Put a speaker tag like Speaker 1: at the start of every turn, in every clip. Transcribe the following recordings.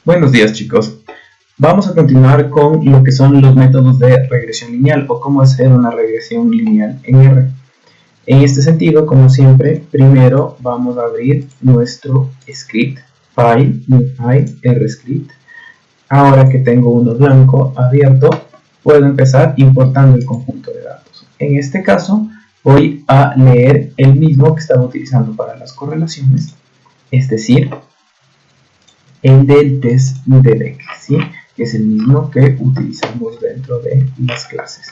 Speaker 1: Buenos días, chicos. Vamos a continuar con lo que son los métodos de regresión lineal o cómo hacer una regresión lineal en R. En este sentido, como siempre, primero vamos a abrir nuestro script, file, rscript. Ahora que tengo uno blanco abierto, puedo empezar importando el conjunto de datos. En este caso, voy a leer el mismo que estaba utilizando para las correlaciones, es decir, el del test de Beck, ¿sí? Que es el mismo que utilizamos dentro de las clases.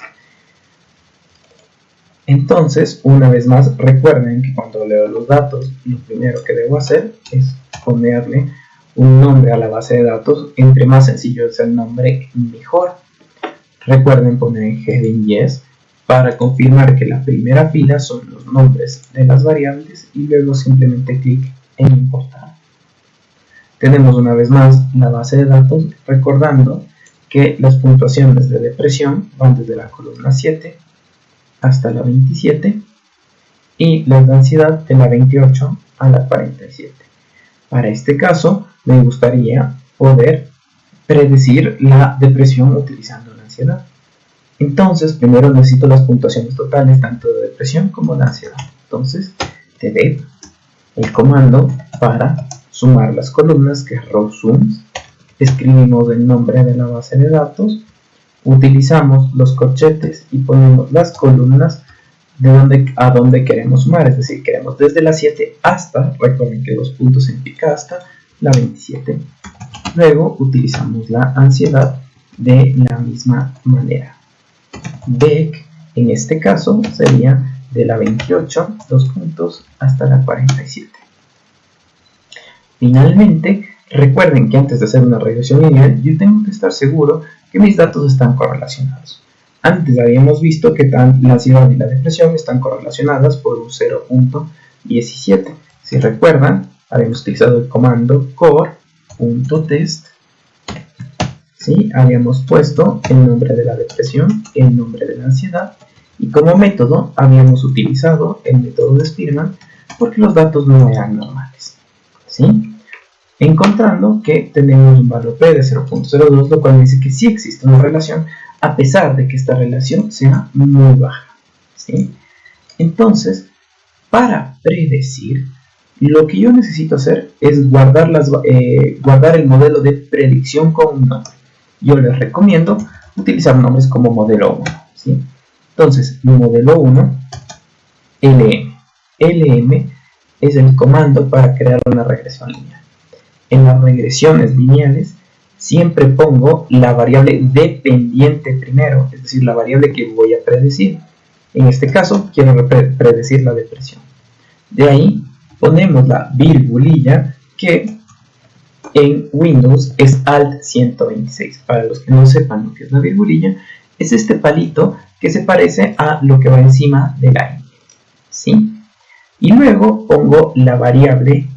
Speaker 1: Entonces, una vez más, recuerden que cuando leo los datos, lo primero que debo hacer es ponerle un nombre a la base de datos. Entre más sencillo es el nombre, mejor. Recuerden poner en heading yes para confirmar que la primera fila son los nombres de las variables y luego simplemente clic en importar. Tenemos una vez más la base de datos, recordando que las puntuaciones de depresión van desde la columna 7 hasta la 27 y las de ansiedad de la 28 a la 47. Para este caso me gustaría poder predecir la depresión utilizando la ansiedad. Entonces primero necesito las puntuaciones totales tanto de depresión como de ansiedad. Entonces tdeb, el comando para sumar las columnas, que es rowSums, escribimos el nombre de la base de datos, utilizamos los corchetes y ponemos las columnas a donde queremos sumar, es decir, queremos desde la 7 hasta, recuerden que los puntos significa hasta la 27. Luego utilizamos la ansiedad de la misma manera. Beck, en este caso, sería de la 28, 2 puntos, hasta la 47. Finalmente, recuerden que antes de hacer una regresión lineal, yo tengo que estar seguro que mis datos están correlacionados. Antes habíamos visto que la ansiedad y la depresión están correlacionadas por un 0.17. Si recuerdan, habíamos utilizado el comando core.test. ¿Sí? Habíamos puesto el nombre de la depresión, el nombre de la ansiedad, y como método habíamos utilizado el método de Spearman porque los datos no eran normales. ¿Sí? Encontrando que tenemos un valor P de 0.02, lo cual dice que sí existe una relación, a pesar de que esta relación sea muy baja. ¿Sí? Entonces, para predecir, lo que yo necesito hacer es guardar el modelo de predicción con un nombre. Yo les recomiendo utilizar nombres como modelo 1. ¿Sí? Entonces, modelo 1, LM. LM es el comando para crear una regresión lineal. En las regresiones lineales siempre pongo la variable dependiente primero, es decir, la variable que voy a predecir. En este caso quiero predecir la depresión. De ahí ponemos la virgulilla, que en Windows es Alt 126. Para los que no sepan lo que es la virgulilla, es este palito que se parece a lo que va encima de la ñ. ¿Sí? Y luego pongo la variable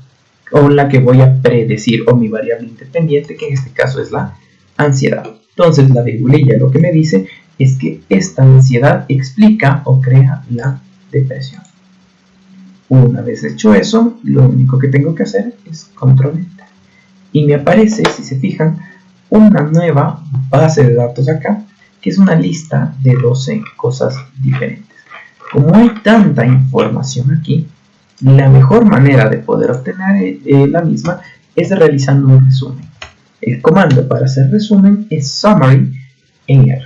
Speaker 1: con la que voy a predecir, o mi variable independiente, que en este caso es la ansiedad. Entonces la virgulilla lo que me dice es que esta ansiedad explica o crea la depresión. Una vez hecho eso, lo único que tengo que hacer es control enter. Y me aparece, si se fijan, una nueva base de datos acá, que es una lista de 12 cosas diferentes. Como hay tanta información aquí, la mejor manera de poder obtener la misma es realizando un resumen. El comando para hacer resumen es summary en R.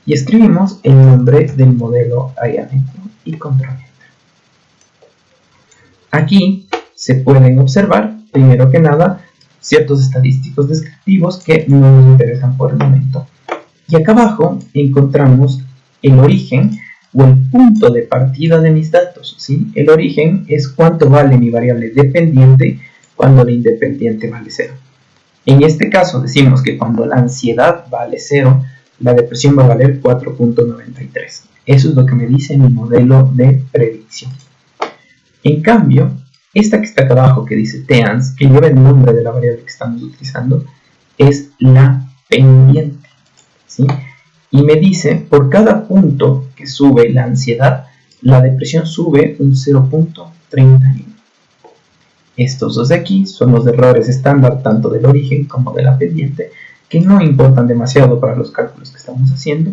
Speaker 1: Y escribimos el nombre del modelo ahí adentro y control enter. Aquí se pueden observar, primero que nada, ciertos estadísticos descriptivos que no nos interesan por el momento. Y acá abajo encontramos el origen o el punto de partida de mis datos. ¿Sí? El origen es cuánto vale mi variable dependiente cuando la independiente vale 0. En este caso decimos que cuando la ansiedad vale 0, la depresión va a valer 4.93. Eso es lo que me dice mi modelo de predicción. En cambio, esta que está acá abajo que dice TANS, que lleva el nombre de la variable que estamos utilizando, es la pendiente. ¿Sí? Y me dice, por cada punto que sube la ansiedad, la depresión sube un 0.31. Estos dos de aquí son los errores estándar tanto del origen como de la pendiente, que no importan demasiado para los cálculos que estamos haciendo.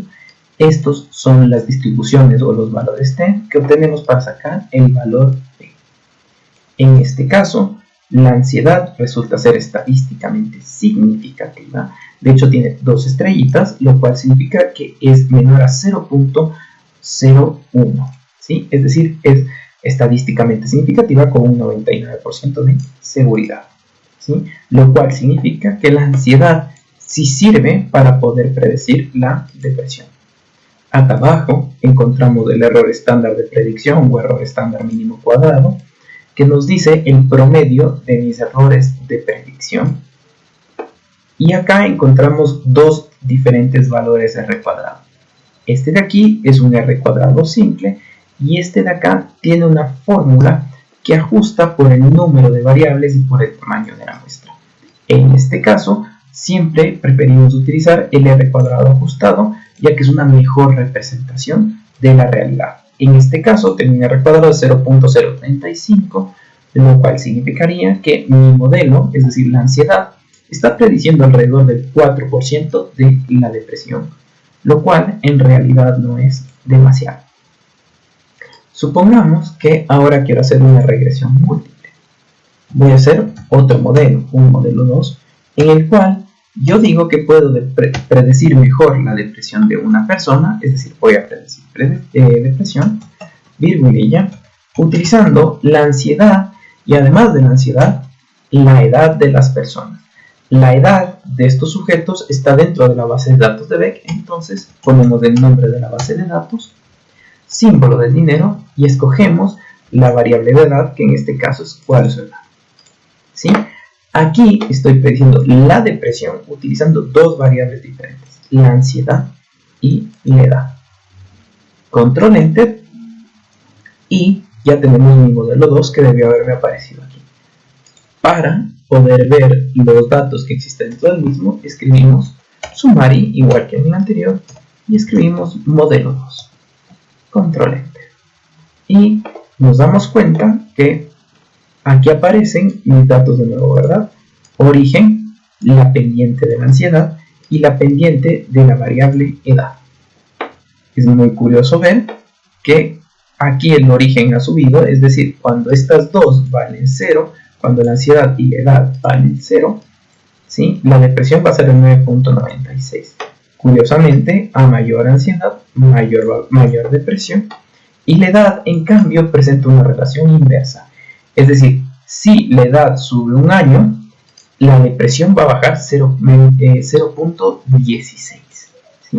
Speaker 1: Estos son las distribuciones o los valores t que obtenemos para sacar el valor p. En este caso, la ansiedad resulta ser estadísticamente significativa. De hecho, tiene 2 estrellitas, lo cual significa que es menor a 0.01, ¿sí? Es decir, es estadísticamente significativa con un 99% de seguridad, ¿sí? Lo cual significa que la ansiedad sí sirve para poder predecir la depresión. Acá abajo encontramos el error estándar de predicción o error estándar mínimo cuadrado, que nos dice el promedio de mis errores de predicción. Y acá encontramos dos diferentes valores de R cuadrado. Este de aquí es un R cuadrado simple y este de acá tiene una fórmula que ajusta por el número de variables y por el tamaño de la muestra. En este caso, siempre preferimos utilizar el R cuadrado ajustado, ya que es una mejor representación de la realidad. En este caso, tengo un R cuadrado de 0.035, lo cual significaría que mi modelo, es decir, la ansiedad, está prediciendo alrededor del 4% de la depresión, lo cual en realidad no es demasiado. Supongamos que ahora quiero hacer una regresión múltiple. Voy a hacer otro modelo, un modelo 2, en el cual yo digo que puedo predecir mejor la depresión de una persona, es decir, voy a predecir depresión, virgulilla, utilizando la ansiedad y además de la ansiedad, la edad de las personas. La edad de estos sujetos está dentro de la base de datos de Beck, entonces ponemos el nombre de la base de datos, símbolo del dinero y escogemos la variable de edad, que en este caso es cuál es su edad. ¿Sí? Aquí estoy prediciendo la depresión utilizando dos variables diferentes, la ansiedad y la edad. Control Enter y ya tenemos mi modelo 2 que debió haberme aparecido aquí. Para poder ver los datos que existen dentro del mismo, escribimos summary igual que en el anterior y escribimos modelo 2. Control Enter. Y nos damos cuenta que aquí aparecen mis datos de nuevo, ¿verdad? Origen, la pendiente de la ansiedad y la pendiente de la variable edad. Es muy curioso ver que aquí el origen ha subido, es decir, cuando estas dos valen 0, cuando la ansiedad y la edad valen 0, ¿sí? La depresión va a ser el 9.96. Curiosamente, a mayor ansiedad, mayor depresión, y la edad, en cambio, presenta una relación inversa. Es decir, si la edad sube un año, la depresión va a bajar 0.16. ¿Sí?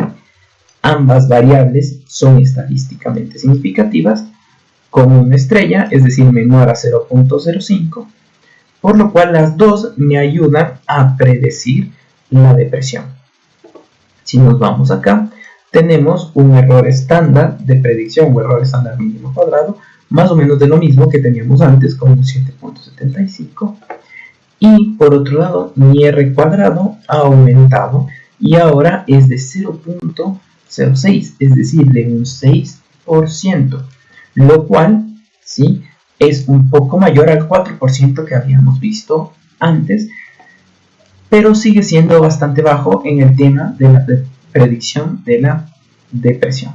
Speaker 1: Ambas variables son estadísticamente significativas, con una estrella, es decir, menor a 0.05, por lo cual las dos me ayudan a predecir la depresión. Si nos vamos acá, tenemos un error estándar de predicción o error estándar mínimo cuadrado, más o menos de lo mismo que teníamos antes con un 7.75. Y por otro lado, mi R cuadrado ha aumentado y ahora es de 0.06, es decir, de un 6%, lo cual ¿sí? es un poco mayor al 4% que habíamos visto antes, pero sigue siendo bastante bajo en el tema de la predicción de la depresión.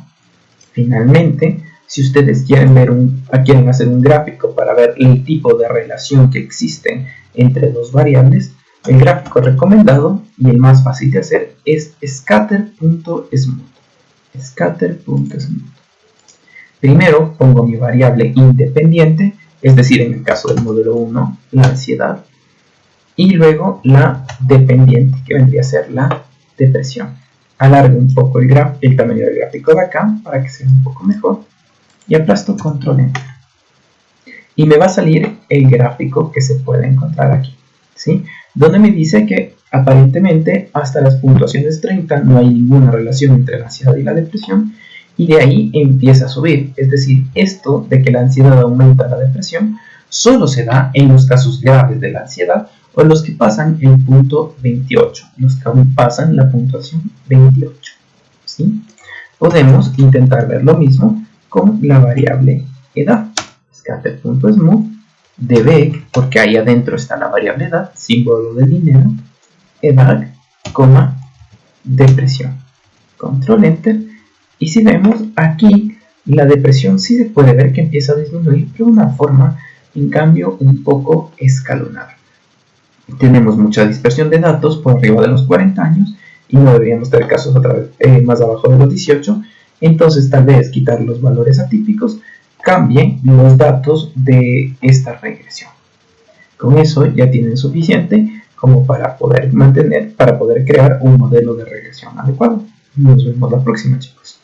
Speaker 1: Finalmente, si ustedes quieren hacer un gráfico para ver el tipo de relación que existen entre dos variables, el gráfico recomendado y el más fácil de hacer es scatter.smooth. Primero pongo mi variable independiente, es decir, en el caso del modelo 1, la ansiedad, y luego la dependiente, que vendría a ser la depresión. Alargo un poco el tamaño del gráfico de acá para que sea un poco mejor y aplasto Control Enter. Y me va a salir el gráfico que se puede encontrar aquí, ¿sí? Donde me dice que aparentemente hasta las puntuaciones 30 no hay ninguna relación entre la ansiedad y la depresión, y de ahí empieza a subir. Es decir, esto de que la ansiedad aumenta la depresión solo se da en los casos graves de la ansiedad o los que pasan el punto 28, los que aún pasan la puntuación 28. ¿Sí? Podemos intentar ver lo mismo con la variable edad. Scatter.smooth de Beck, porque ahí adentro está la variable edad, símbolo de dinero, edad, coma, depresión. Control Enter. Y si vemos aquí, la depresión sí se puede ver que empieza a disminuir, pero de una forma, en cambio, un poco escalonada. Tenemos mucha dispersión de datos por arriba de los 40 años y no deberíamos tener casos otra vez más abajo de los 18. Entonces, tal vez quitar los valores atípicos cambie los datos de esta regresión. Con eso ya tienen suficiente como para poder crear un modelo de regresión adecuado. Nos vemos la próxima, chicos.